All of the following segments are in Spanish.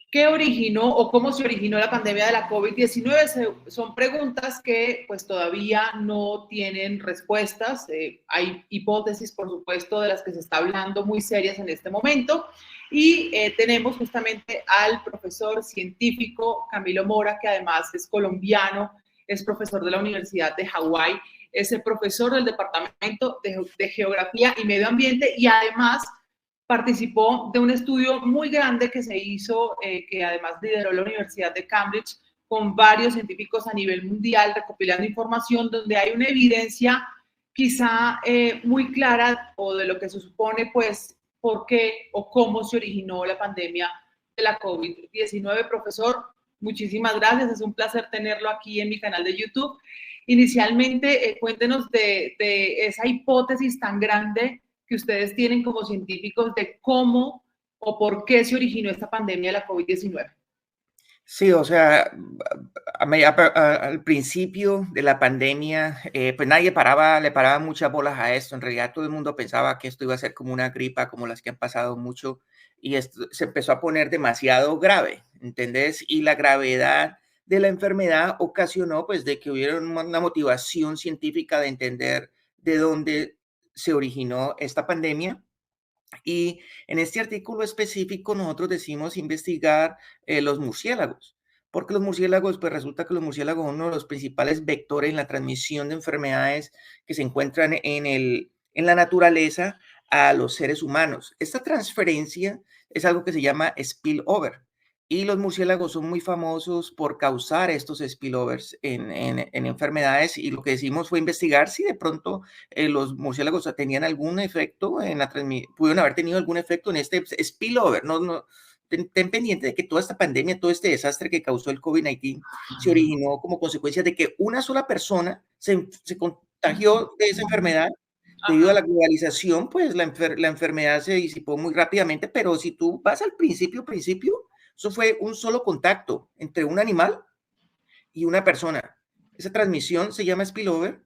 ¿Qué originó o cómo se originó la pandemia de la COVID-19? Son preguntas que pues todavía no tienen respuestas. Hay hipótesis, por supuesto, de las que se está hablando muy serias en este momento. Y tenemos justamente al profesor científico Camilo Mora, que además es colombiano, es profesor de la Universidad de Hawái, es el profesor del Departamento de Geografía y Medio Ambiente y además participó de un estudio muy grande que se hizo, que además lideró la Universidad de Cambridge, con varios científicos a nivel mundial, recopilando información donde hay una evidencia quizá muy clara o de lo que se supone, pues, por qué o cómo se originó la pandemia de la COVID-19. Profesor, muchísimas gracias. Es un placer tenerlo aquí en mi canal de YouTube. Inicialmente, cuéntenos de esa hipótesis tan grande que ustedes tienen como científicos de cómo o por qué se originó esta pandemia de la COVID-19. Sí, o sea, al principio de la pandemia, pues nadie le paraba muchas bolas a esto. En realidad todo el mundo pensaba que esto iba a ser como una gripa, como las que han pasado mucho, y esto se empezó a poner demasiado grave, ¿entendés? Y la gravedad de la enfermedad ocasionó pues de que hubiera una motivación científica de entender de dónde se originó esta pandemia. Y en este artículo específico nosotros decimos investigar los murciélagos, porque los murciélagos, pues resulta que los murciélagos son uno de los principales vectores en la transmisión de enfermedades que se encuentran en la naturaleza a los seres humanos. Esta transferencia es algo que se llama spillover. Y los murciélagos son muy famosos por causar estos spillovers en enfermedades. Y lo que decimos fue investigar si de pronto los murciélagos tenían algún efecto pudieron haber tenido algún efecto en este spillover. Ten pendiente de que toda esta pandemia, todo este desastre que causó el COVID-19 se originó como consecuencia de que una sola persona se contagió de esa enfermedad. Debido a la globalización, pues la enfermedad se disipó muy rápidamente, pero si tú vas al principio, eso fue un solo contacto entre un animal y una persona. Esa transmisión se llama spillover.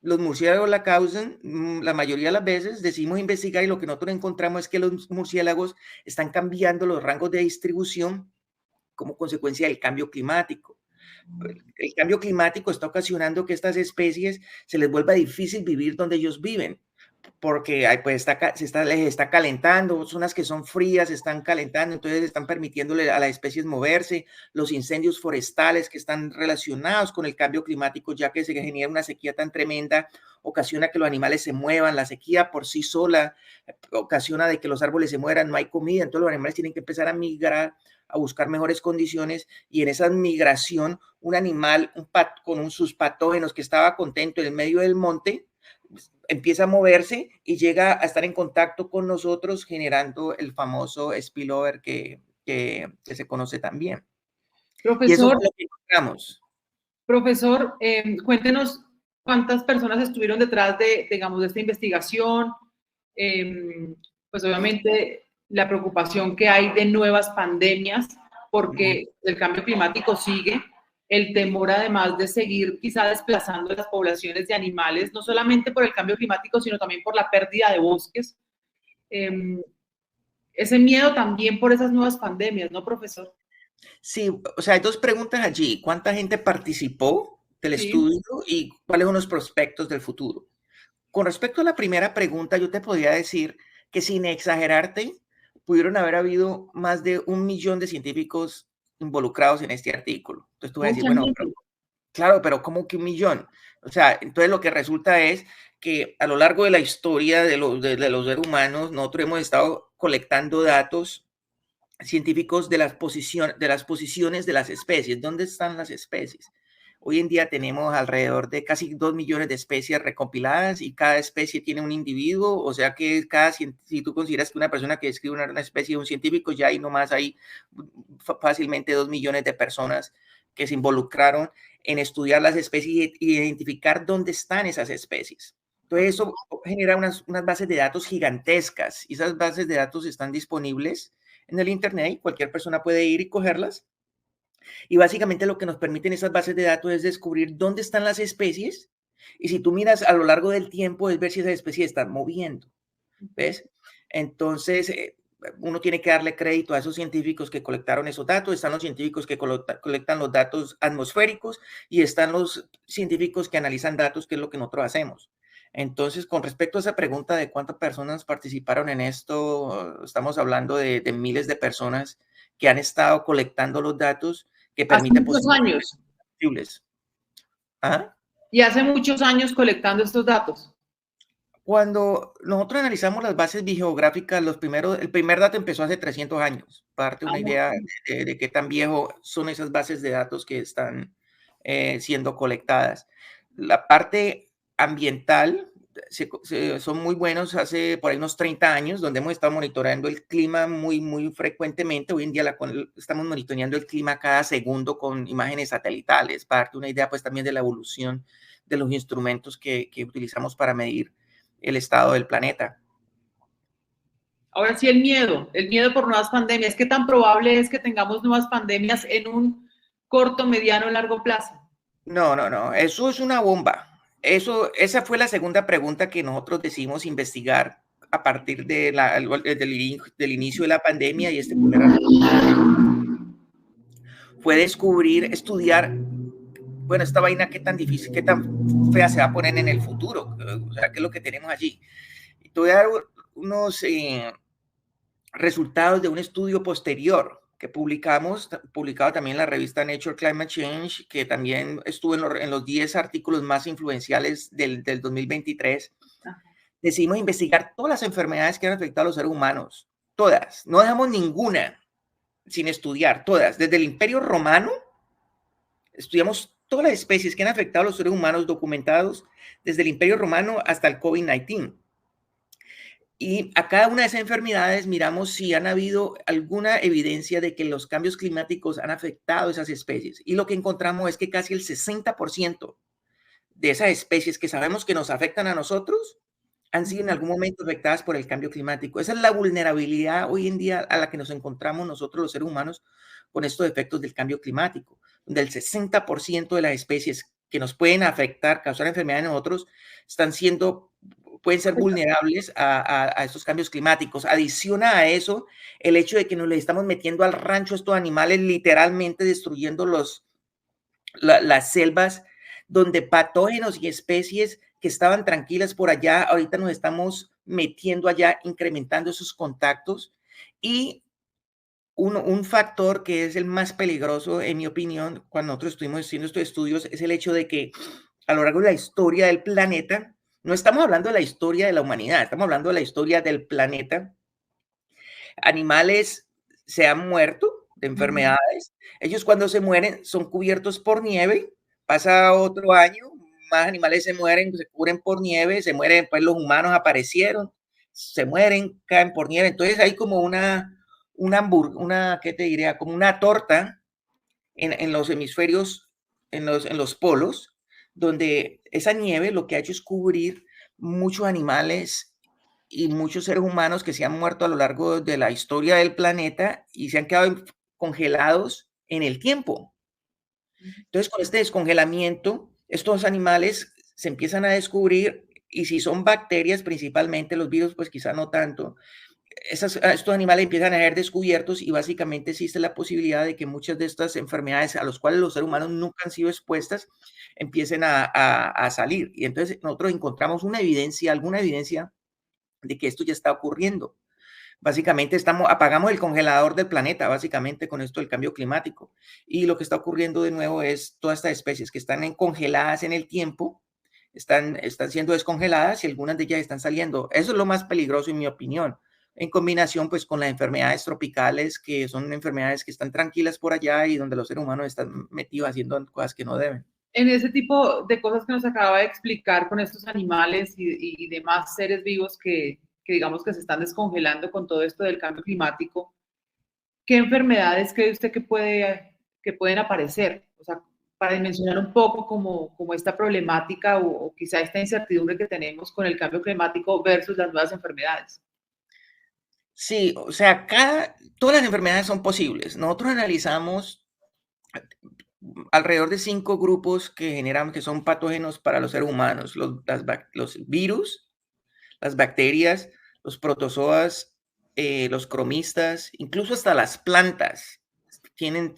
Los murciélagos la causan, la mayoría de las veces decimos investigar y lo que nosotros encontramos es que los murciélagos están cambiando los rangos de distribución como consecuencia del cambio climático. El cambio climático está ocasionando que estas especies se les vuelva difícil vivir donde ellos viven, porque pues les está calentando, zonas que son frías se están calentando, entonces están permitiéndole a las especies moverse, los incendios forestales que están relacionados con el cambio climático, ya que se genera una sequía tan tremenda, ocasiona que los animales se muevan, la sequía por sí sola ocasiona de que los árboles se mueran, no hay comida, entonces los animales tienen que empezar a migrar, a buscar mejores condiciones, y en esa migración un animal con sus patógenos que estaba contento en el medio del monte, empieza a moverse y llega a estar en contacto con nosotros, generando el famoso spillover que se conoce también. Y eso Profesor, fue lo que encontramos. profesor, cuéntenos cuántas personas estuvieron detrás de, digamos, de esta investigación. Pues obviamente la preocupación que hay de nuevas pandemias, porque el cambio climático sigue, el temor además de seguir quizá desplazando las poblaciones de animales, no solamente por el cambio climático, sino también por la pérdida de bosques. Ese miedo también por esas nuevas pandemias, ¿no, profesor? Sí, o sea, hay dos preguntas allí. ¿Cuánta gente participó del Sí, estudio y cuáles son los prospectos del futuro? Con respecto a la primera pregunta, yo te podría decir que sin exagerarte, pudieron haber habido más de 1 millón de científicos involucrados en este artículo. Entonces tú vas a decir, mucha bueno, gente. claro, pero ¿cómo que 1 millón? O sea, entonces lo que resulta es que a lo largo de la historia de los seres humanos, nosotros hemos estado colectando datos científicos de las posiciones de las especies. ¿Dónde están las especies? Hoy en día tenemos alrededor de casi 2 millones de especies recopiladas y cada especie tiene un individuo, o sea que si tú consideras que una persona que describe una especie es un científico, ya hay nomás hay fácilmente 2 millones de personas que se involucraron en estudiar las especies y identificar dónde están esas especies. Entonces eso genera unas bases de datos gigantescas y esas bases de datos están disponibles en el Internet y cualquier persona puede ir y cogerlas. Y básicamente lo que nos permiten esas bases de datos es descubrir dónde están las especies. Y si tú miras a lo largo del tiempo, es ver si esas especies están moviendo. ¿Ves? Entonces, uno tiene que darle crédito a esos científicos que colectaron esos datos. Están los científicos que colectan los datos atmosféricos y están los científicos que analizan datos, que es lo que nosotros hacemos. Entonces, con respecto a esa pregunta de cuántas personas participaron en esto, estamos hablando de miles de personas que han estado colectando los datos que Hace permiten muchos años. posibles. ¿Ah? Y hace muchos años colectando estos datos. Cuando nosotros analizamos las bases biogeográficas, el primer dato empezó hace 300 años, para darte Ah, una idea de qué tan viejo son esas bases de datos que están siendo colectadas. La parte ambiental son muy buenos hace por ahí unos 30 años, donde hemos estado monitoreando el clima muy frecuentemente. Hoy en día estamos monitoreando el clima cada segundo con imágenes satelitales, para darte una idea pues también de la evolución de los instrumentos que utilizamos para medir el estado del planeta. Ahora sí, el miedo por nuevas pandemias. ¿Qué tan probable es que tengamos nuevas pandemias en un corto, mediano, largo plazo? No, eso es una bomba. Esa fue la segunda pregunta que nosotros decidimos investigar a partir del inicio de la pandemia, y este fue estudiar, bueno, esta vaina qué tan difícil, qué tan fea se va a poner en el futuro, o sea, qué es lo que tenemos allí. Y te voy a dar unos resultados de un estudio posterior que publicado también en la revista Nature Climate Change, que también estuvo en los 10 artículos más influenciales del 2023. Decidimos investigar todas las enfermedades que han afectado a los seres humanos, todas, no dejamos ninguna sin estudiar, todas, desde el Imperio Romano, estudiamos todas las especies que han afectado a los seres humanos documentados desde el Imperio Romano hasta el COVID-19. Y a cada una de esas enfermedades miramos si han habido alguna evidencia de que los cambios climáticos han afectado esas especies. Y lo que encontramos es que casi el 60% de esas especies que sabemos que nos afectan a nosotros han sido en algún momento afectadas por el cambio climático. Esa es la vulnerabilidad hoy en día a la que nos encontramos nosotros los seres humanos con estos efectos del cambio climático, donde el 60% de las especies que nos pueden afectar, causar enfermedades en nosotros, pueden ser vulnerables a estos cambios climáticos. Adiciona a eso el hecho de que nos le estamos metiendo al rancho a estos animales, literalmente destruyendo las selvas, donde patógenos y especies que estaban tranquilas por allá, ahorita nos estamos metiendo allá, incrementando esos contactos. Y un factor que es el más peligroso, en mi opinión, cuando nosotros estuvimos haciendo estos estudios, es el hecho de que a lo largo de la historia del planeta, no estamos hablando de la historia de la humanidad, estamos hablando de la historia del planeta. Animales se han muerto de enfermedades. Ellos cuando se mueren son cubiertos por nieve. Pasa otro año, más animales se mueren, se cubren por nieve, se mueren, pues los humanos aparecieron, se mueren, caen por nieve. Entonces hay como ¿qué te diría? Como una torta en los hemisferios, en los polos, donde esa nieve lo que ha hecho es cubrir muchos animales y muchos seres humanos que se han muerto a lo largo de la historia del planeta y se han quedado congelados en el tiempo. Entonces, con este descongelamiento, estos animales se empiezan a descubrir, y si son bacterias principalmente, los virus pues quizá no tanto, estos animales empiezan a ser descubiertos, y básicamente existe la posibilidad de que muchas de estas enfermedades a las cuales los seres humanos nunca han sido expuestas empiecen a salir. Y entonces nosotros encontramos alguna evidencia de que esto ya está ocurriendo. Básicamente apagamos el congelador del planeta, básicamente con esto del cambio climático. Y lo que está ocurriendo de nuevo es todas estas especies que están congeladas en el tiempo, están siendo descongeladas, y algunas de ellas están saliendo. Eso es lo más peligroso, en mi opinión, en combinación pues con las enfermedades tropicales, que son enfermedades que están tranquilas por allá y donde los seres humanos están metidos haciendo cosas que no deben. En ese tipo de cosas que nos acaba de explicar con estos animales y demás seres vivos que digamos que se están descongelando con todo esto del cambio climático, ¿qué enfermedades cree usted que pueden aparecer? O sea, para dimensionar un poco como esta problemática o quizá esta incertidumbre que tenemos con el cambio climático versus las nuevas enfermedades. Sí, o sea, todas las enfermedades son posibles. Nosotros analizamos alrededor de 5 grupos que son patógenos para los seres humanos: los virus, las bacterias, los protozoas los cromistas, incluso hasta las plantas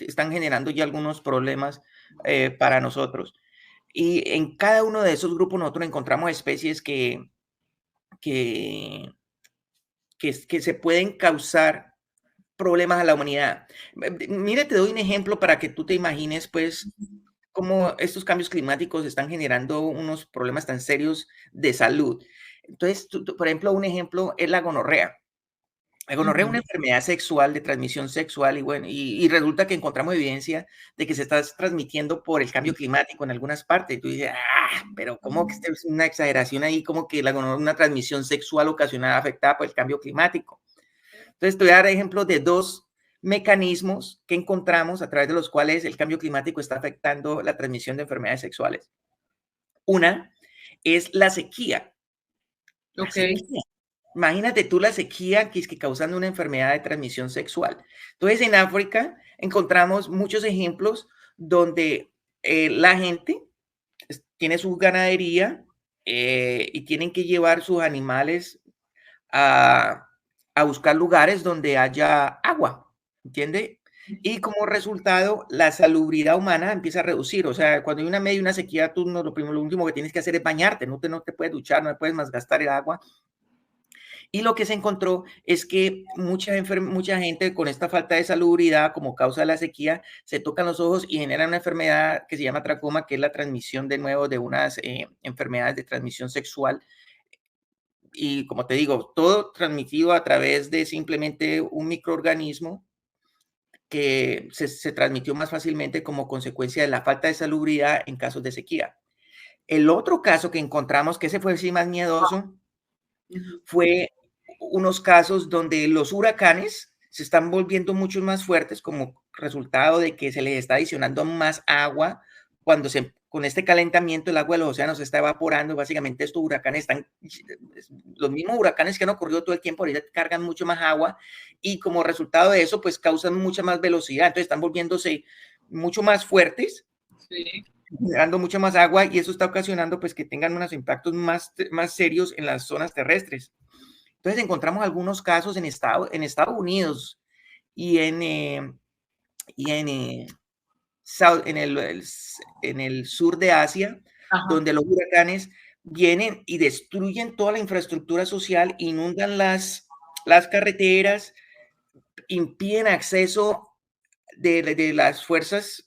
están generando ya algunos problemas para nosotros. Y en cada uno de esos grupos nosotros encontramos especies que, que se pueden causar problemas a la humanidad. Mire, te doy un ejemplo para que tú te imagines, pues, cómo estos cambios climáticos están generando unos problemas tan serios de salud. Entonces, por ejemplo, un ejemplo es la gonorrea. La gonorrea es una Ujú. enfermedad sexual de transmisión sexual y bueno, y resulta que encontramos evidencia de que se está transmitiendo por el cambio climático en algunas partes. Y tú dices, pero ¿cómo que esto es una exageración ahí? Como que la gonorrea es una transmisión sexual ocasionada, afectada por el cambio climático. Entonces, te voy a dar ejemplos de dos mecanismos que encontramos a través de los cuales el cambio climático está afectando la transmisión de enfermedades sexuales. Una es la sequía. La Ok. sequía. Imagínate tú la sequía que es que causando una enfermedad de transmisión sexual. Entonces, en África encontramos muchos ejemplos donde la gente tiene su ganadería y tienen que llevar sus animales a, a buscar lugares donde haya agua, ¿entiende? Y como resultado, la salubridad humana empieza a reducir. O sea, cuando hay una media y una sequía, tú no, lo último que tienes que hacer es bañarte, no te puedes duchar, no te puedes más gastar el agua. Y lo que se encontró es que mucha gente con esta falta de salubridad como causa de la sequía se tocan los ojos y generan una enfermedad que se llama tracoma, que es la transmisión de nuevo de unas enfermedades de transmisión sexual. Y como te digo, todo transmitido a través de simplemente un microorganismo que se transmitió más fácilmente como consecuencia de la falta de salubridad en casos de sequía. El otro caso que encontramos, que ese fue sí más miedoso, Ujú. fue unos casos donde los huracanes se están volviendo mucho más fuertes como resultado de que se les está adicionando más agua cuando con este calentamiento el agua de los océanos se está evaporando. Básicamente estos huracanes están, los mismos huracanes que han ocurrido todo el tiempo, ahorita cargan mucho más agua y como resultado de eso pues causan mucha más velocidad, entonces están volviéndose mucho más fuertes, Sí. generando mucha más agua y eso está ocasionando pues que tengan unos impactos más serios en las zonas terrestres. Entonces encontramos algunos casos en Estados Unidos y en el sur de Asia, Ajá. donde los huracanes vienen y destruyen toda la infraestructura social, inundan las carreteras, impiden acceso de las fuerzas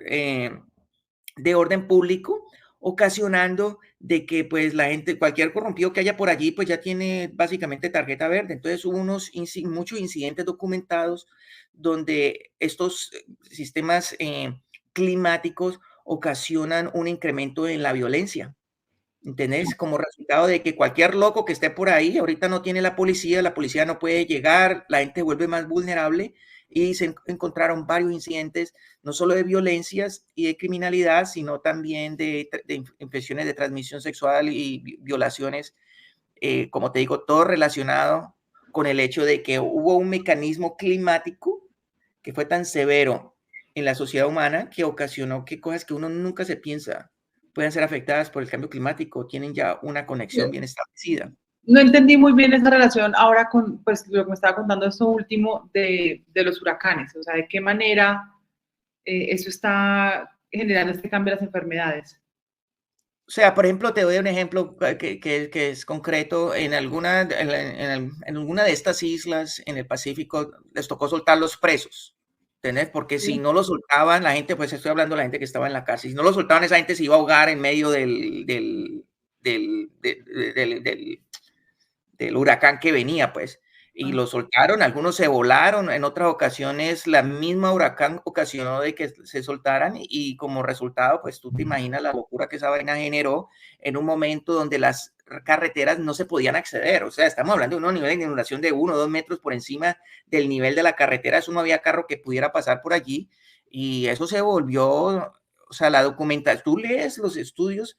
eh, de orden público, ocasionando de que pues la gente, cualquier corrompido que haya por allí, pues ya tiene básicamente tarjeta verde. Entonces hubo muchos incidentes documentados donde estos sistemas climáticos ocasionan un incremento en la violencia. ¿Entendés? Como resultado de que cualquier loco que esté por ahí, ahorita no tiene la policía no puede llegar, la gente vuelve más vulnerable y se encontraron varios incidentes, no solo de violencias y de criminalidad, sino también de infecciones de transmisión sexual y violaciones, como te digo, todo relacionado con el hecho de que hubo un mecanismo climático que fue tan severo en la sociedad humana que ocasionó que cosas que uno nunca se piensa pueden ser afectadas por el cambio climático, tienen ya una conexión bien establecida. No entendí muy bien esa relación ahora con, pues, lo que me estaba contando esto último de los huracanes, o sea, de qué manera eso está generando este cambio de las enfermedades. O sea, por ejemplo, te doy un ejemplo que es concreto. En alguna de estas islas en el Pacífico les tocó soltar los presos, ¿entendés? Porque si Sí. no lo soltaban, la gente, pues estoy hablando de la gente que estaba en la cárcel, si no lo soltaban, esa gente se iba a ahogar en medio del, de- del huracán que venía, pues, y Ah, lo soltaron, algunos se volaron, en otras ocasiones la misma huracán ocasionó de que se soltaran y como resultado, pues tú te imaginas la locura que esa vaina generó en un momento donde las carreteras no se podían acceder, o sea, estamos hablando de un nivel de inundación de 1 o 2 metros por encima del nivel de la carretera, eso no había carro que pudiera pasar por allí y eso se volvió, o sea, la documentación, tú lees los estudios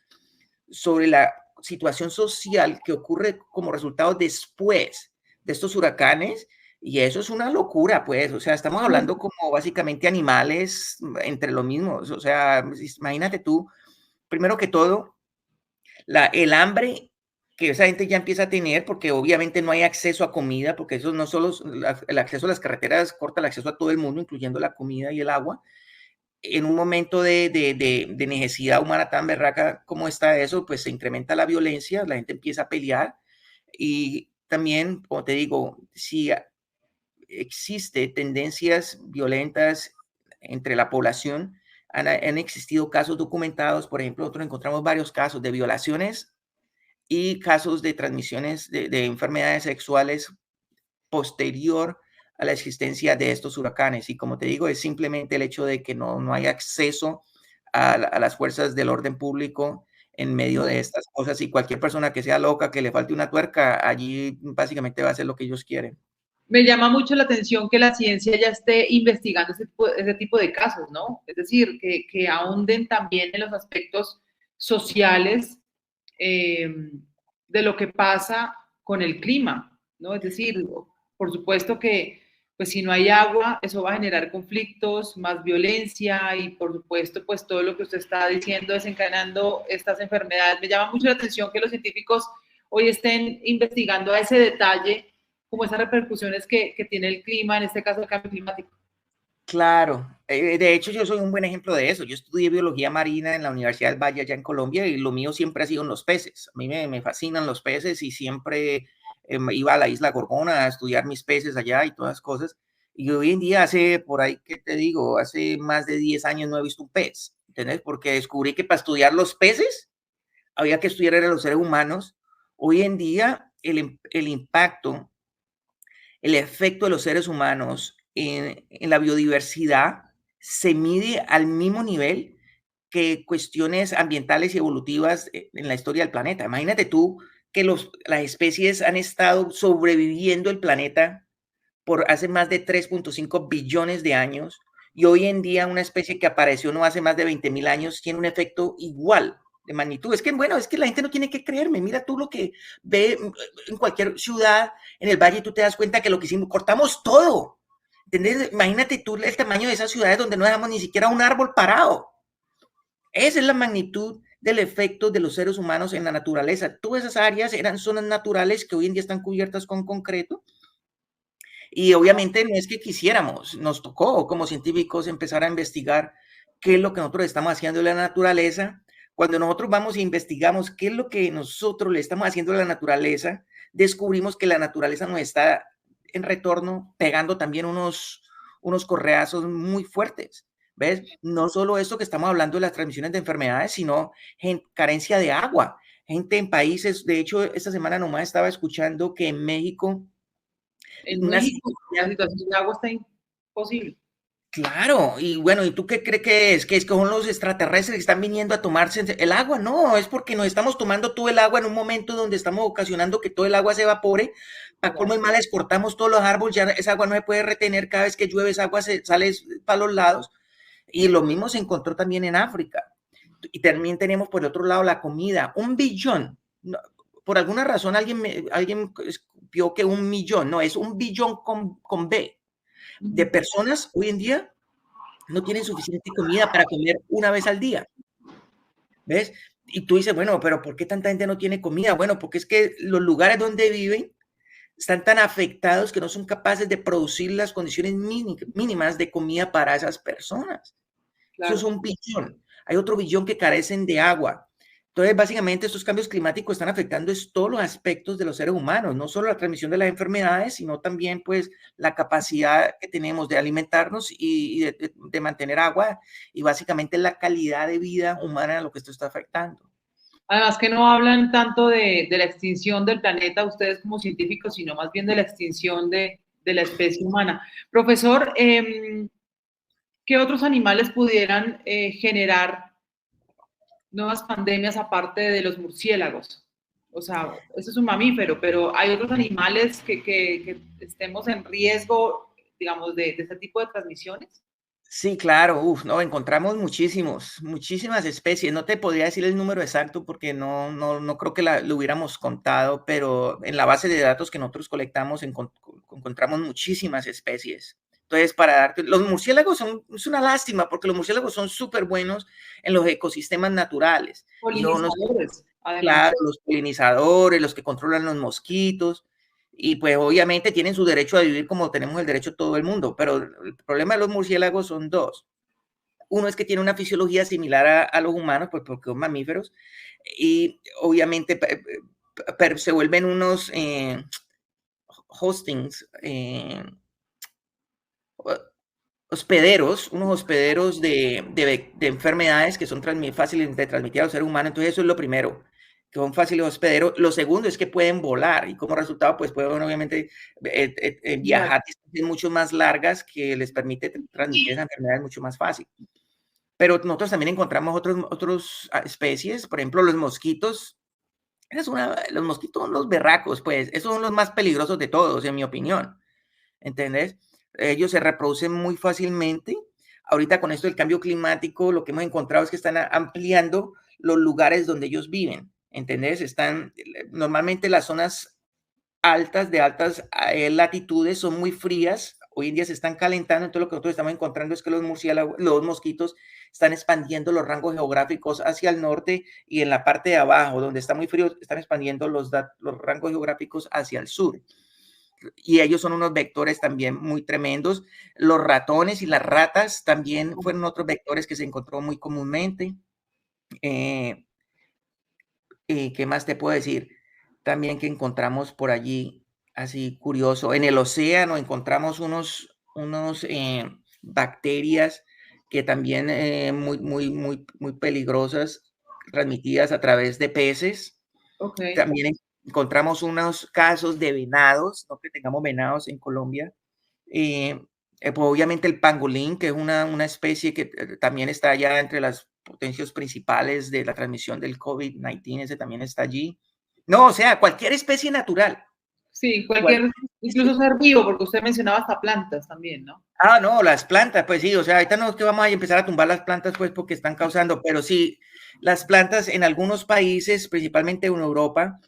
sobre la situación social que ocurre como resultado después de estos huracanes y eso es una locura, pues, o sea, estamos hablando como básicamente animales entre los mismos, o sea, imagínate tú, primero que todo, el hambre que esa gente ya empieza a tener, porque obviamente no hay acceso a comida, porque eso no solo el acceso a las carreteras corta el acceso a todo el mundo, incluyendo la comida y el agua. En un momento de necesidad humana tan berraca como está eso, pues se incrementa la violencia, la gente empieza a pelear y también, como te digo, si existe tendencias violentas entre la población, han existido casos documentados, por ejemplo, nosotros encontramos varios casos de violaciones y casos de transmisiones de enfermedades sexuales posterior a la existencia de estos huracanes. Y como te digo, es simplemente el hecho de que no hay acceso a las fuerzas del orden público en medio de estas cosas y cualquier persona que sea loca, que le falte una tuerca, allí básicamente va a hacer lo que ellos quieren. Me llama mucho la atención que la ciencia ya esté investigando ese tipo de casos, ¿no? Es decir, que ahonden también en los aspectos sociales de lo que pasa con el clima, ¿no? Es decir, por supuesto que pues si no hay agua, eso va a generar conflictos, más violencia y por supuesto pues todo lo que usted está diciendo, desencadenando estas enfermedades. Me llama mucho la atención que los científicos hoy estén investigando a ese detalle como esas repercusiones que tiene el clima, en este caso el cambio climático. Claro, de hecho yo soy un buen ejemplo de eso. Yo estudié biología marina en la Universidad del Valle allá en Colombia y lo mío siempre ha sido en los peces. A mí me fascinan los peces y siempre iba a la isla Gorgona a estudiar mis peces allá y todas las cosas. Y hoy en día hace, por ahí, ¿qué te digo? Hace más de 10 años no he visto un pez, ¿entendés? Porque descubrí que para estudiar los peces había que estudiar a los seres humanos. Hoy en día el impacto, el efecto de los seres humanos en la biodiversidad se mide al mismo nivel que cuestiones ambientales y evolutivas en la historia del planeta. Imagínate tú que las especies han estado sobreviviendo el planeta por hace más de 3.5 billones de años y hoy en día una especie que apareció no hace más de 20.000 años tiene un efecto igual de magnitud. Es que, bueno, es que la gente no tiene que creerme. Mira tú lo que ve en cualquier ciudad, en el valle, tú te das cuenta que lo que hicimos, cortamos todo. ¿Entendés? Imagínate tú el tamaño de esas ciudades donde no dejamos ni siquiera un árbol parado. Esa es la magnitud del efecto de los seres humanos en la naturaleza. Todas esas áreas eran zonas naturales que hoy en día están cubiertas con concreto. Y obviamente no es que quisiéramos, nos tocó como científicos empezar a investigar qué es lo que nosotros estamos haciendo en la naturaleza. Cuando nosotros vamos e investigamos qué es lo que nosotros le estamos haciendo a la naturaleza, descubrimos que la naturaleza nos está en retorno pegando también unos correazos muy fuertes. ¿Ves? No solo esto que estamos hablando de las transmisiones de enfermedades, sino carencia de agua. Gente en países, de hecho, esta semana nomás estaba escuchando que en México En una México la sequía. situación de agua está imposible. Claro, y bueno, ¿y tú qué crees que es? ¿Que son los extraterrestres que están viniendo a tomarse el agua? No, es porque nos estamos tomando todo el agua en un momento donde estamos ocasionando que todo el agua se evapore. Para colmo y mal, exportamos todos los árboles, ya esa agua no se puede retener, cada vez que llueve esa agua se sale para los lados. Y lo mismo se encontró también en África. Y también tenemos por el otro lado la comida, 1 billón. No, por alguna razón alguien vio que 1 millón, no, es 1 billón con B de personas hoy en día no tienen suficiente comida para comer una vez al día. ¿Ves? Y tú dices, bueno, pero ¿por qué tanta gente no tiene comida? Bueno, porque es que los lugares donde viven están tan afectados que no son capaces de producir las condiciones mínimas de comida para esas personas. Eso es Claro. 1 billón. Hay otro billón que carecen de agua. Entonces, básicamente, estos cambios climáticos están afectando todos los aspectos de los seres humanos, no solo la transmisión de las enfermedades, sino también, pues, la capacidad que tenemos de alimentarnos y de mantener agua y básicamente la calidad de vida humana a lo que esto está afectando. Además que no hablan tanto de la extinción del planeta, ustedes como científicos, sino más bien de la extinción de la especie humana. Profesor, ¿qué otros animales pudieran generar nuevas pandemias aparte de los murciélagos? O sea, eso es un mamífero, pero hay otros animales que estemos en riesgo, digamos, de este tipo de transmisiones. Sí, claro, no, encontramos muchísimas especies. No te podría decir el número exacto porque no creo que lo hubiéramos contado, pero en la base de datos que nosotros colectamos encontramos muchísimas especies. Entonces, para darte, los murciélagos es una lástima porque los murciélagos son súper buenos en los ecosistemas naturales. Yo no sé, Polinizadores. además. Claro, los polinizadores, los que controlan los mosquitos, y pues obviamente tienen su derecho a vivir como tenemos el derecho todo el mundo, pero el problema de los murciélagos son dos. Uno es que tiene una fisiología similar a los humanos, pues porque son mamíferos, y obviamente se vuelven unos hostings, hospederos, unos hospederos de enfermedades que son fáciles de transmitir a los seres humanos. Entonces eso es lo primero, que son fáciles hospederos. Lo segundo es que pueden volar y como resultado pues pueden obviamente viajar distancias mucho más largas que les permite transmitir esas enfermedades mucho más fácil. Pero nosotros también encontramos otros especies, por ejemplo los mosquitos. Los mosquitos son los berracos, pues esos son los más peligrosos de todos, en mi opinión. ¿Entendés? Ellos se reproducen muy fácilmente. Ahorita con esto del cambio climático, lo que hemos encontrado es que están ampliando los lugares donde ellos viven. ¿Entendés? Normalmente las zonas altas, de altas latitudes, son muy frías. Hoy en día se están calentando, entonces lo que nosotros estamos encontrando es que los mosquitos están expandiendo los rangos geográficos hacia el norte y en la parte de abajo, donde está muy frío, están expandiendo los rangos geográficos hacia el sur. Y ellos son unos vectores también muy tremendos. Los ratones y las ratas también fueron otros vectores que se encontró muy comúnmente. ¿Qué más te puedo decir? También que encontramos por allí, así curioso, en el océano encontramos unos bacterias que también muy peligrosas, transmitidas a través de peces. Okay. También encontramos unos casos de venados, no que tengamos venados en Colombia. Pues obviamente el pangolín, que es una especie que también está allá entre las potencias principales de la transmisión del COVID-19, ese también está allí. No, o sea, cualquier especie natural. Sí, Cualquier incluso especie. ser vivo, porque usted mencionaba hasta plantas también, ¿no? No, las plantas, pues sí, o sea, ahorita no es que vamos a empezar a tumbar las plantas, pues porque están causando, pero sí, las plantas en algunos países, principalmente en Europa,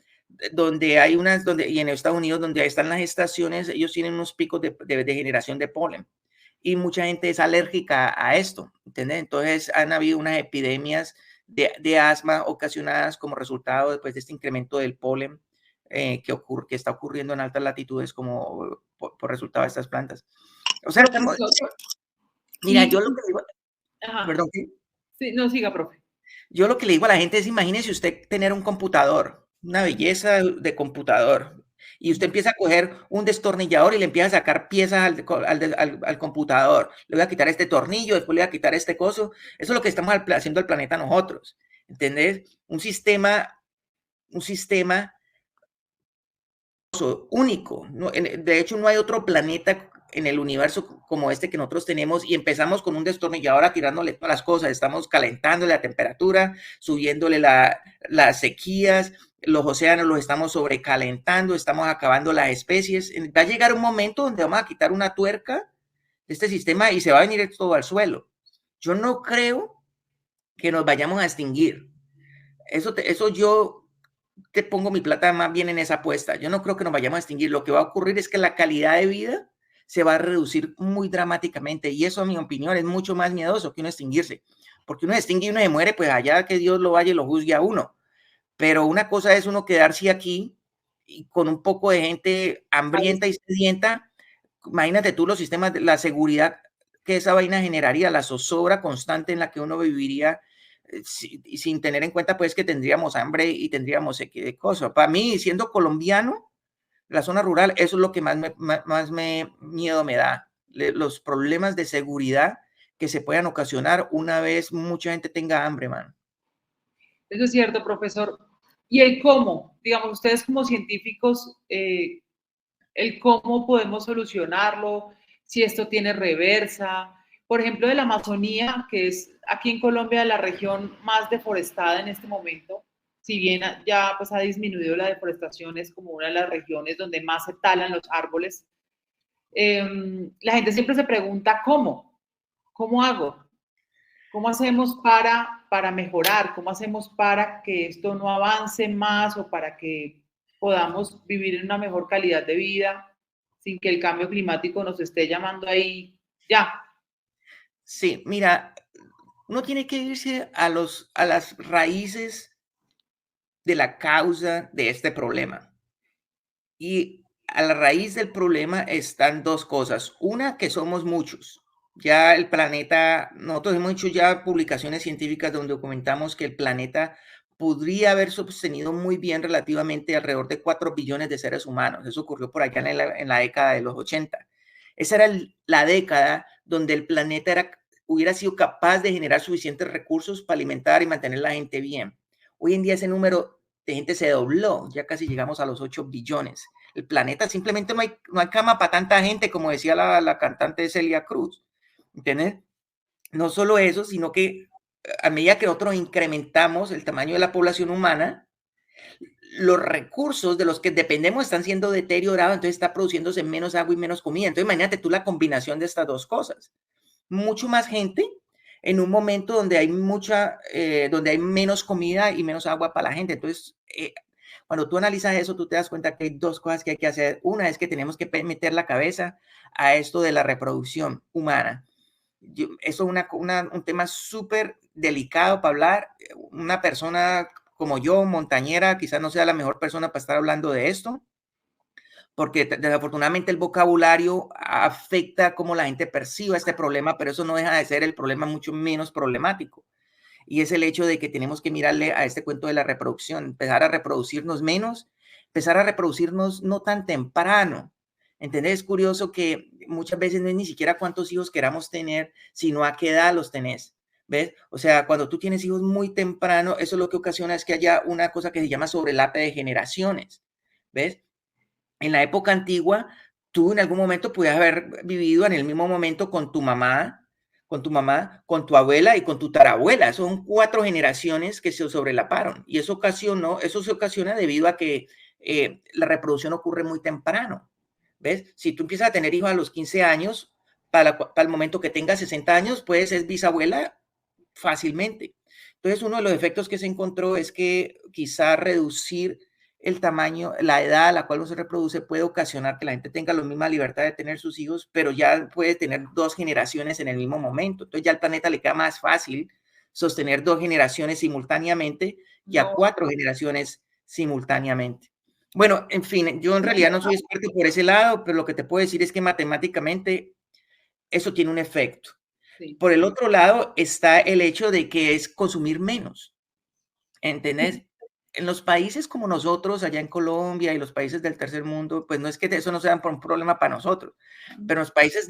donde hay y en Estados Unidos, donde están las estaciones, ellos tienen unos picos de generación de polen y mucha gente es alérgica a esto, ¿entiendes? Entonces han habido unas epidemias de asma ocasionadas como resultado después de este incremento del polen que está ocurriendo en altas latitudes como por resultado de estas plantas. O sea, Profesor, mira, y, ajá, perdón, ¿qué? sí, no siga, profe. Yo lo que le digo a la gente es, imagínese usted tener un computador, una belleza de computador, y usted empieza a coger un destornillador y le empieza a sacar piezas al computador. Le voy a quitar este tornillo, después le voy a quitar este coso. Eso es lo que estamos haciendo al planeta nosotros, ¿entendés? Un sistema único. De hecho, no hay otro planeta en el universo como este que nosotros tenemos y empezamos con un destornillador a tirándole todas las cosas. Estamos calentándole la temperatura, subiéndole las sequías, los océanos los estamos sobrecalentando, estamos acabando las especies. Va a llegar un momento donde vamos a quitar una tuerca de este sistema y se va a venir todo al suelo. Yo no creo que nos vayamos a extinguir. Eso yo te pongo mi plata más bien en esa apuesta. Yo no creo que nos vayamos a extinguir. Lo que va a ocurrir es que la calidad de vida se va a reducir muy dramáticamente y eso, a mi opinión, es mucho más miedoso que uno extinguirse. Porque uno se extingue y uno se muere, pues allá que Dios lo vaya y lo juzgue a uno. Pero una cosa es uno quedarse aquí y con un poco de gente hambrienta y sedienta. Imagínate tú los sistemas de la seguridad que esa vaina generaría, la zozobra constante en la que uno viviría sin tener en cuenta pues que tendríamos hambre y tendríamos de cosas. Para mí, siendo colombiano, la zona rural, eso es lo que más miedo me da. Los problemas de seguridad que se puedan ocasionar una vez mucha gente tenga hambre, man. Eso es cierto, profesor. ¿Y el cómo? Digamos, ustedes como científicos, el cómo podemos solucionarlo, si esto tiene reversa. Por ejemplo, de la Amazonía, que es aquí en Colombia la región más deforestada en este momento, si bien ya pues, ha disminuido la deforestación, es como una de las regiones donde más se talan los árboles. La gente siempre se pregunta, ¿cómo hago? ¿Cómo hacemos para mejorar? ¿Cómo hacemos para que esto no avance más o para que podamos vivir en una mejor calidad de vida sin que el cambio climático nos esté llamando ahí ya? Sí, mira, uno tiene que irse a las raíces de la causa de este problema. Y a la raíz del problema están dos cosas. Una, que somos muchos. Ya el planeta, nosotros hemos hecho ya publicaciones científicas donde documentamos que el planeta podría haber sostenido muy bien relativamente alrededor de 4 billones de seres humanos. Eso ocurrió por allá en la década de los 80. Esa era la década donde el planeta hubiera sido capaz de generar suficientes recursos para alimentar y mantener a la gente bien. Hoy en día ese número de gente se dobló, ya casi llegamos a los 8 billones. El planeta simplemente no hay cama para tanta gente, como decía la cantante Celia Cruz. ¿Entiendes? No solo eso, sino que a medida que nosotros incrementamos el tamaño de la población humana, los recursos de los que dependemos están siendo deteriorados, entonces está produciéndose menos agua y menos comida. Entonces imagínate tú la combinación de estas dos cosas. Mucho más gente en un momento donde hay donde hay menos comida y menos agua para la gente. Entonces, cuando tú analizas eso, tú te das cuenta que hay dos cosas que hay que hacer. Una es que tenemos que meter la cabeza a esto de la reproducción humana. Eso es un tema súper delicado para hablar. Una persona como yo, montañera, quizás no sea la mejor persona para estar hablando de esto, porque desafortunadamente el vocabulario afecta cómo la gente percibe este problema, pero eso no deja de ser el problema mucho menos problemático. Y es el hecho de que tenemos que mirarle a este cuento de la reproducción, empezar a reproducirnos menos, empezar a reproducirnos no tan temprano. ¿Entendés? Es curioso que muchas veces no es ni siquiera cuántos hijos queramos tener, sino a qué edad los tenés. ¿Ves? O sea, cuando tú tienes hijos muy temprano, eso lo que ocasiona es que haya una cosa que se llama sobrelape de generaciones. ¿Ves? En la época antigua, tú en algún momento podías haber vivido en el mismo momento con tu mamá, con tu abuela y con tu tarabuela. Son 4 generaciones que se sobrelaparon y eso se ocasiona debido a que la reproducción ocurre muy temprano. ¿Ves? Si tú empiezas a tener hijos a los 15 años, para el momento que tengas 60 años, puedes ser bisabuela fácilmente. Entonces, uno de los efectos que se encontró es que quizá reducir el tamaño, la edad a la cual uno se reproduce puede ocasionar que la gente tenga la misma libertad de tener sus hijos, pero ya puede tener 2 generaciones en el mismo momento. Entonces ya al planeta le queda más fácil sostener 2 generaciones simultáneamente y a 4 generaciones simultáneamente. Bueno, en fin, yo en realidad no soy experto por ese lado, pero lo que te puedo decir es que matemáticamente eso tiene un efecto. Sí. Por el otro lado está el hecho de que es consumir menos. ¿Entendés? En los países como nosotros, allá en Colombia y los países del tercer mundo, pues no es que eso no sea un problema para nosotros, pero en los países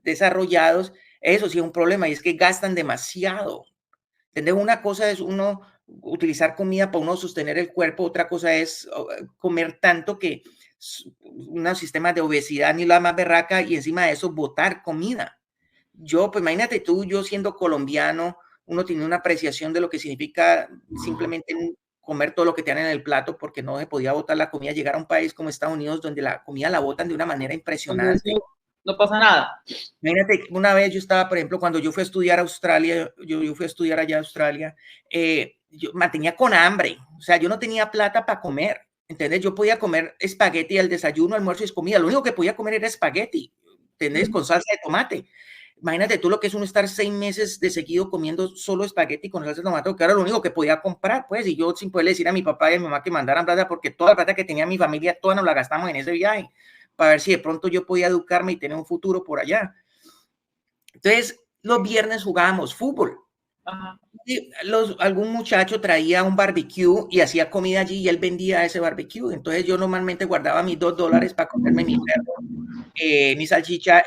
desarrollados, eso sí es un problema y es que gastan demasiado. ¿Entendés? Una cosa es uno utilizar comida para uno sostener el cuerpo, otra cosa es comer tanto que un sistema de obesidad ni la más berraca y encima de eso botar comida. Yo, pues imagínate tú, yo siendo colombiano, uno tiene una apreciación de lo que significa simplemente comer todo lo que te dan en el plato porque no se podía botar la comida, llegar a un país como Estados Unidos donde la comida la botan de una manera impresionante. No pasa nada. Imagínate, una vez yo estaba, por ejemplo, cuando yo fui a estudiar a Australia, yo fui a estudiar allá a Australia, yo mantenía con hambre, o sea, yo no tenía plata para comer, ¿entendés? Yo podía comer espagueti al desayuno, almuerzo y comida, lo único que podía comer era espagueti, ¿entendés? Con salsa de tomate. Imagínate tú lo que es uno estar 6 meses de seguido comiendo solo espagueti con salsa de tomate, que era lo único que podía comprar, pues, y yo sin poder decir a mi papá y a mi mamá que mandaran plata, porque toda la plata que tenía mi familia, toda nos la gastamos en ese viaje, para ver si de pronto yo podía educarme y tener un futuro por allá. Entonces, los viernes jugábamos fútbol. Y algún muchacho traía un barbecue y hacía comida allí y él vendía ese barbecue. Entonces, yo normalmente guardaba mis $2 para comerme mi salchicha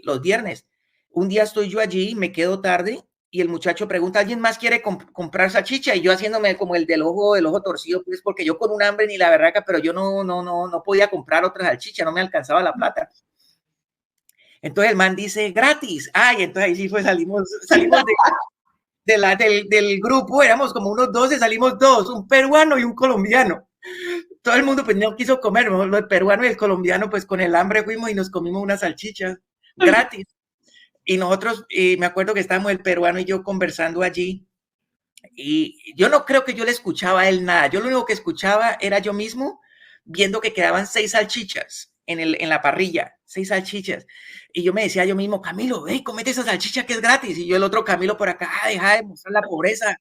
los viernes. Un día estoy yo allí, me quedo tarde y el muchacho pregunta, ¿alguien más quiere comprar salchicha? Y yo haciéndome como el del ojo torcido, pues porque yo con un hambre ni la berraca, pero yo no podía comprar otra salchicha, no me alcanzaba la plata. Entonces el man dice, gratis. Ay, entonces ahí sí fue, salimos del grupo, éramos como unos 12, salimos 2, un peruano y un colombiano. Todo el mundo pues no quiso comer, el peruano y el colombiano pues con el hambre fuimos y nos comimos unas salchichas gratis. Y nosotros, me acuerdo que estábamos el peruano y yo conversando allí y yo no creo que yo le escuchaba a él nada, yo lo único que escuchaba era yo mismo viendo que quedaban 6 salchichas en la parrilla, 6 salchichas. Y yo me decía yo mismo, Camilo, hey, comete esa salchicha que es gratis. Y yo el otro Camilo por acá, deja de mostrar la pobreza.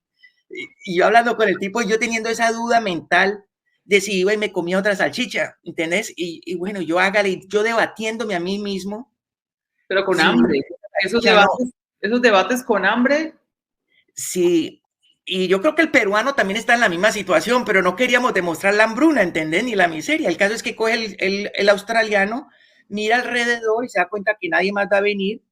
Y yo hablando con el tipo, yo teniendo esa duda mental, decidí iba y me comía otra salchicha, ¿entendés? Y bueno, yo hágale, yo debatiéndome a mí mismo, Pero con si hambre. ya no, Esos debates con hambre. sí, y yo creo que el peruano también está en la misma situación, pero no queríamos demostrar la hambruna, ¿entendés? Ni la miseria. El caso es que coge el australiano, mira alrededor y se da cuenta que nadie más va a venir.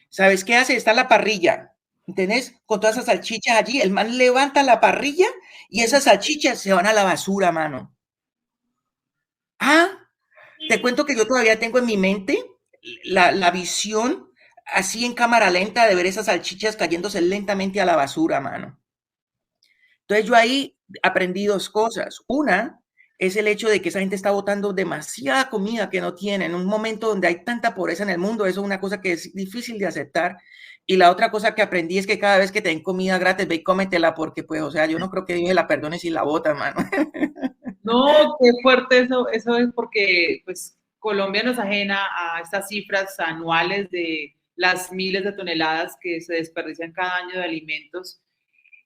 ¿Sabes qué hace? Está la parrilla, ¿entendés? Con todas esas salchichas allí. El man levanta la parrilla y esas salchichas se van a la basura, mano. Ah, te cuento que yo todavía tengo en mi mente la visión así en cámara lenta de ver esas salchichas cayéndose lentamente a la basura, mano. Entonces yo ahí aprendí dos cosas. Una es el hecho de que esa gente está botando demasiada comida que no tiene en un momento donde hay tanta pobreza en el mundo. Eso es una cosa que es difícil de aceptar. Y la otra cosa que aprendí es que cada vez que te den comida gratis, ve y cómetela porque, pues, o sea, yo no creo que Dios la perdone si la bota, mano. No, qué fuerte eso. Eso es porque, pues, Colombia no es ajena a estas cifras anuales de las miles de toneladas que se desperdician cada año de alimentos.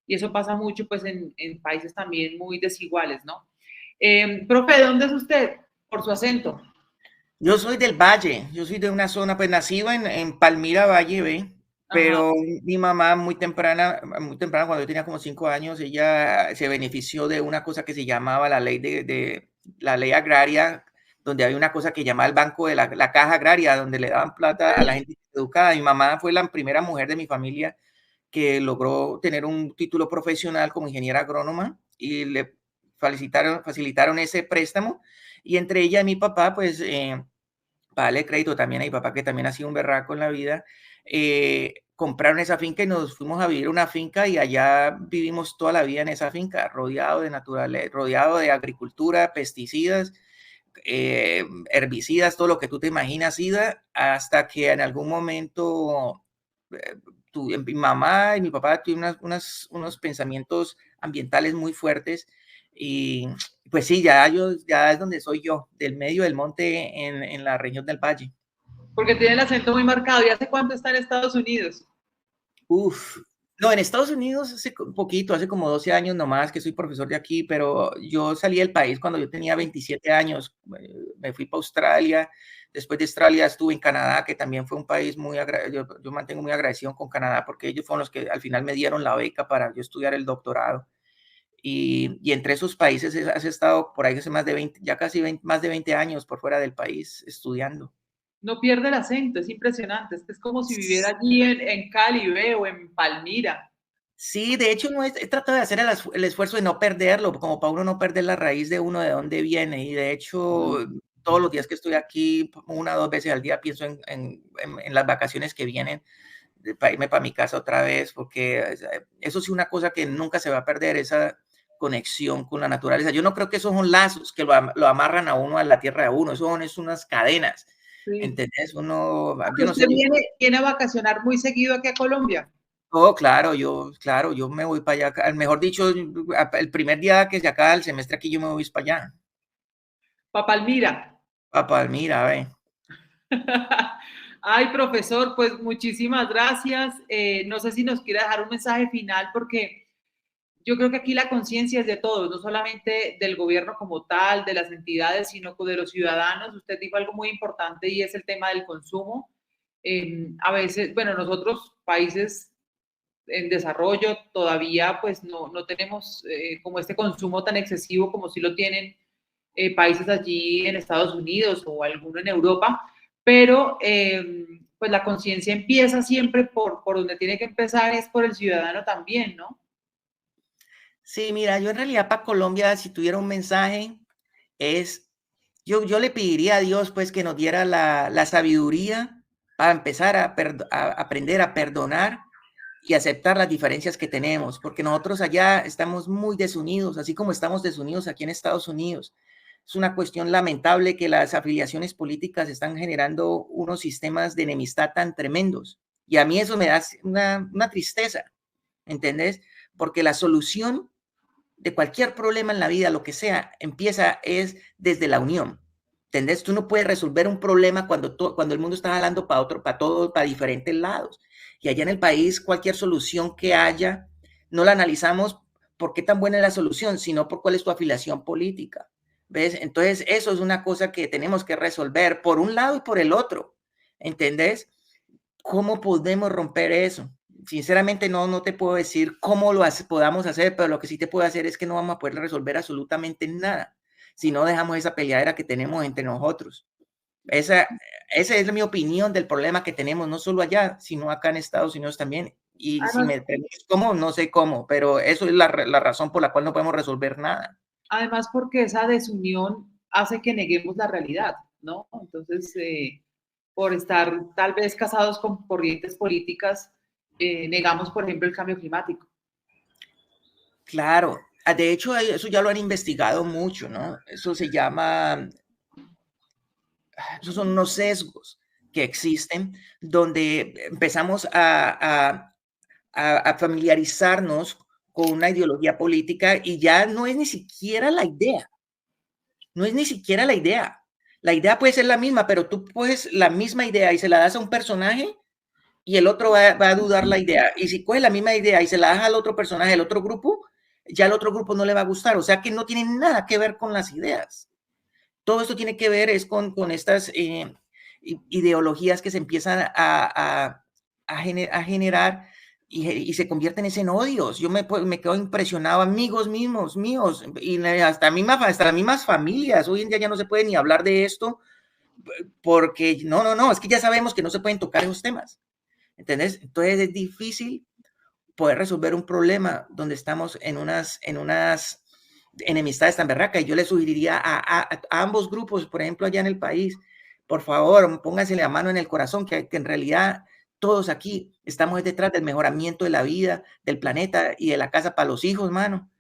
Y eso pasa mucho, pues, en países también muy desiguales, ¿no? Profe, ¿de dónde es usted? Por su acento. Yo soy del Valle, yo soy de una zona, pues nacido en Palmira Valle, ¿ve? Ajá. Pero mi mamá muy temprana, cuando yo tenía como 5 años, ella se benefició de una cosa que se llamaba la ley la ley agraria, donde había una cosa que llamaba el banco de la caja agraria, donde le daban plata a la gente educada. Mi mamá fue la primera mujer de mi familia que logró tener un título profesional como ingeniera agrónoma y le facilitaron ese préstamo. Y entre ella y mi papá, pues para darle crédito también a mi papá, que también ha sido un berraco en la vida, compraron esa finca y nos fuimos a vivir una finca y allá vivimos toda la vida en esa finca, rodeado de naturaleza, rodeado de agricultura, pesticidas, herbicidas, todo lo que tú te imaginas, Ida, hasta que en algún momento eh, mi mamá y mi papá tuvieron unos pensamientos ambientales muy fuertes y pues sí, ya es donde soy yo, del medio del monte en la región del Valle. Porque tiene el acento muy marcado. ¿Y hace cuánto está en Estados Unidos? Uf, no, en Estados Unidos hace un poquito, hace como 12 años nomás que soy profesor de aquí, pero yo salí del país cuando yo tenía 27 años, me fui para Australia, después de Australia estuve en Canadá, que también fue un país yo mantengo muy agradecido con Canadá porque ellos fueron los que al final me dieron la beca para yo estudiar el doctorado. Y entre esos países has estado por ahí hace más de 20, ya casi 20, más de 20 años por fuera del país estudiando. No pierde el acento, es impresionante. Es como si viviera allí en Cali, ¿ve? O en Palmira. Sí, de hecho, no he tratado de hacer el esfuerzo de no perderlo, como para uno no perder la raíz de uno, de dónde viene. Y de hecho, todos los días que estoy aquí, una o dos veces al día, pienso en las vacaciones que vienen, para irme para mi casa otra vez, porque eso sí, una cosa que nunca se va a perder, esa conexión con la naturaleza. Yo no creo que esos son lazos que lo amarran a uno a la tierra de uno, eso son es unas cadenas, Sí. ¿entendés? Uno, yo no ¿Usted sé, viene a vacacionar muy seguido aquí a Colombia? oh, claro, yo me voy para allá, mejor dicho, el primer día que se acaba el semestre aquí, yo me voy para allá, Pa Palmira. para Palmira, ve. Ay, profesor, pues muchísimas gracias. No sé si nos quiere dejar un mensaje final porque yo creo que aquí la conciencia es de todos, no solamente del gobierno como tal, de las entidades, sino de los ciudadanos. Usted dijo algo muy importante y es el tema del consumo. A veces, bueno, nosotros países en desarrollo todavía pues no tenemos como este consumo tan excesivo como si lo tienen países allí en Estados Unidos o alguno en Europa, pero pues la conciencia empieza siempre por donde tiene que empezar, es por el ciudadano también, ¿no? Sí, mira, yo en realidad para Colombia, si tuviera un mensaje, es, yo le pediría a Dios pues que nos diera la sabiduría para empezar a aprender a perdonar y aceptar las diferencias que tenemos, porque nosotros allá estamos muy desunidos, así como estamos desunidos aquí en Estados Unidos. Es una cuestión lamentable que las afiliaciones políticas están generando unos sistemas de enemistad tan tremendos. Y a mí eso me da una tristeza, ¿entendés? Porque la solución de cualquier problema en la vida, lo que sea, empieza es desde la unión. ¿Entendés? Tú no puedes resolver un problema cuando el mundo está jalando para otro, para todos, para diferentes lados. Y allá en el país, cualquier solución que haya, no la analizamos por qué tan buena es la solución, sino por cuál es tu afiliación política. ¿Ves? Entonces, eso es una cosa que tenemos que resolver por un lado y por el otro. ¿Entendés? ¿Cómo podemos romper eso? Sinceramente, no te puedo decir cómo podamos hacer, pero lo que sí te puedo hacer es que no vamos a poder resolver absolutamente nada si no dejamos esa peleadera que tenemos entre nosotros. Esa es mi opinión del problema que tenemos, no solo allá, sino acá en Estados Unidos también. Y si me preguntas cómo, no sé cómo, pero eso es la razón por la cual no podemos resolver nada. Además, porque esa desunión hace que neguemos la realidad, ¿no? Entonces, por estar tal vez casados con corrientes políticas, negamos, por ejemplo, el cambio climático. Claro, de hecho, eso ya lo han investigado mucho, ¿no? Eso se llama, esos son unos sesgos que existen donde empezamos a familiarizarnos con una ideología política y ya no es ni siquiera la idea, no es ni siquiera la idea. La idea puede ser la misma, pero tú puedes la misma idea y se la das a un personaje y el otro va a dudar la idea. Y si coges la misma idea y se la das al otro personaje, al otro grupo, ya al otro grupo no le va a gustar. O sea que no tiene nada que ver con las ideas. Todo esto tiene que ver es con estas ideologías que se empiezan a generar y se convierten en odios. Yo me quedo impresionado, amigos mismos, míos, y hasta las mismas familias. Hoy en día ya no se puede ni hablar de esto porque no, es que ya sabemos que no se pueden tocar esos temas. ¿Entendés? Entonces es difícil poder resolver un problema donde estamos en unas enemistades tan berracas. Y yo le sugeriría a ambos grupos, por ejemplo, allá en el país, por favor, pónganse la mano en el corazón, que en realidad todos aquí estamos detrás del mejoramiento de la vida, del planeta y de la casa para los hijos, mano.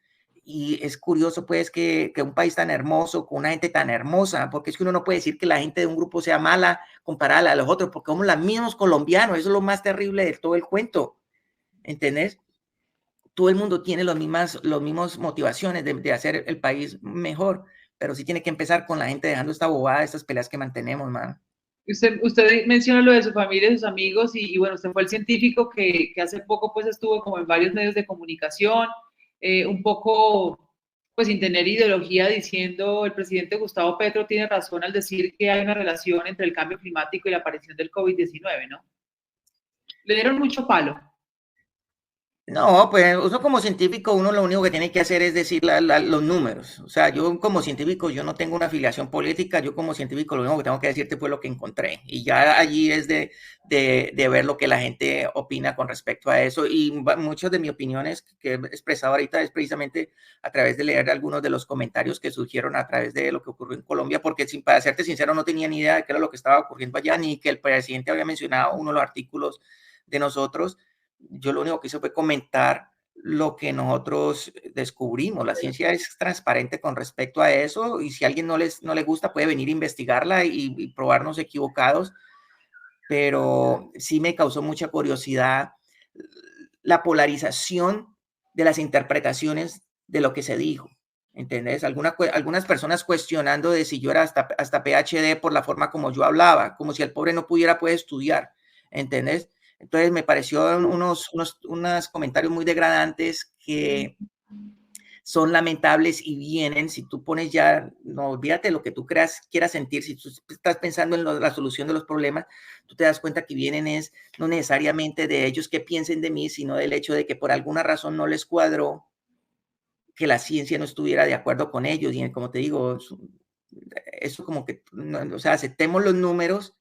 Y es curioso, pues, que un país tan hermoso, con una gente tan hermosa, porque es que uno no puede decir que la gente de un grupo sea mala comparada a los otros, porque somos los mismos colombianos, eso es lo más terrible de todo el cuento, ¿entendés? Todo el mundo tiene las mismas motivaciones de hacer el país mejor, pero sí tiene que empezar con la gente dejando esta bobada, estas peleas que mantenemos, man. Usted menciona lo de su familia, sus amigos, bueno, usted fue el científico que hace poco pues estuvo como en varios medios de comunicación, un poco pues sin tener ideología, diciendo el presidente Gustavo Petro tiene razón al decir que hay una relación entre el cambio climático y la aparición del COVID-19, ¿no? Le dieron mucho palo. No, pues uno como científico, uno lo único que tiene que hacer es decir los números. O sea, yo como científico, yo no tengo una afiliación política, yo como científico lo único que tengo que decirte fue lo que encontré. Y ya allí es de ver lo que la gente opina con respecto a eso. Y muchas de mis opiniones que he expresado ahorita es precisamente a través de leer algunos de los comentarios que surgieron a través de lo que ocurrió en Colombia, porque para serte sincero no tenía ni idea de qué era lo que estaba ocurriendo allá, ni que el presidente había mencionado uno de los artículos de nosotros. Yo lo único que hice fue comentar lo que nosotros descubrimos. La ciencia es transparente con respecto a eso y si a alguien no le gusta puede venir a investigarla y probarnos equivocados, pero sí me causó mucha curiosidad la polarización de las interpretaciones de lo que se dijo. ¿Entendés? Algunas personas cuestionando de si yo era hasta PhD por la forma como yo hablaba, como si el pobre no pudiera estudiar. ¿Entendés? Entonces me pareció unos comentarios muy degradantes que son lamentables y vienen, si tú pones ya, no olvídate lo que tú quieras sentir, si tú estás pensando en la solución de los problemas, tú te das cuenta que vienen no necesariamente de ellos que piensen de mí, sino del hecho de que por alguna razón no les cuadró que la ciencia no estuviera de acuerdo con ellos. Y como te digo, eso como que, o sea, aceptemos los números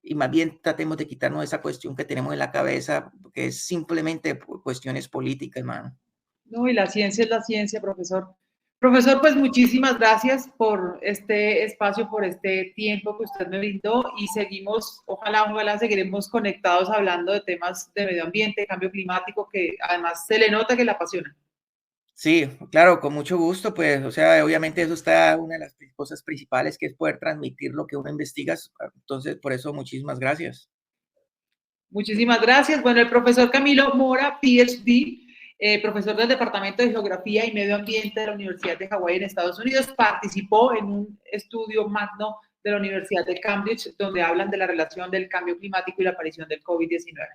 y más bien tratemos de quitarnos esa cuestión que tenemos en la cabeza, que es simplemente cuestiones políticas, hermano. No, y la ciencia es la ciencia, profesor. Profesor, pues muchísimas gracias por este espacio, por este tiempo que usted me brindó y seguimos, ojalá seguiremos conectados hablando de temas de medio ambiente, cambio climático, que además se le nota que le apasiona. Sí, claro, con mucho gusto, pues, o sea, obviamente eso está una de las cosas principales, que es poder transmitir lo que uno investiga. Entonces, por eso, muchísimas gracias. Muchísimas gracias. Bueno, el profesor Camilo Mora, PhD, profesor del Departamento de Geografía y Medio Ambiente de la Universidad de Hawái en Estados Unidos, participó en un estudio magno de la Universidad de Cambridge, donde hablan de la relación del cambio climático y la aparición del COVID-19.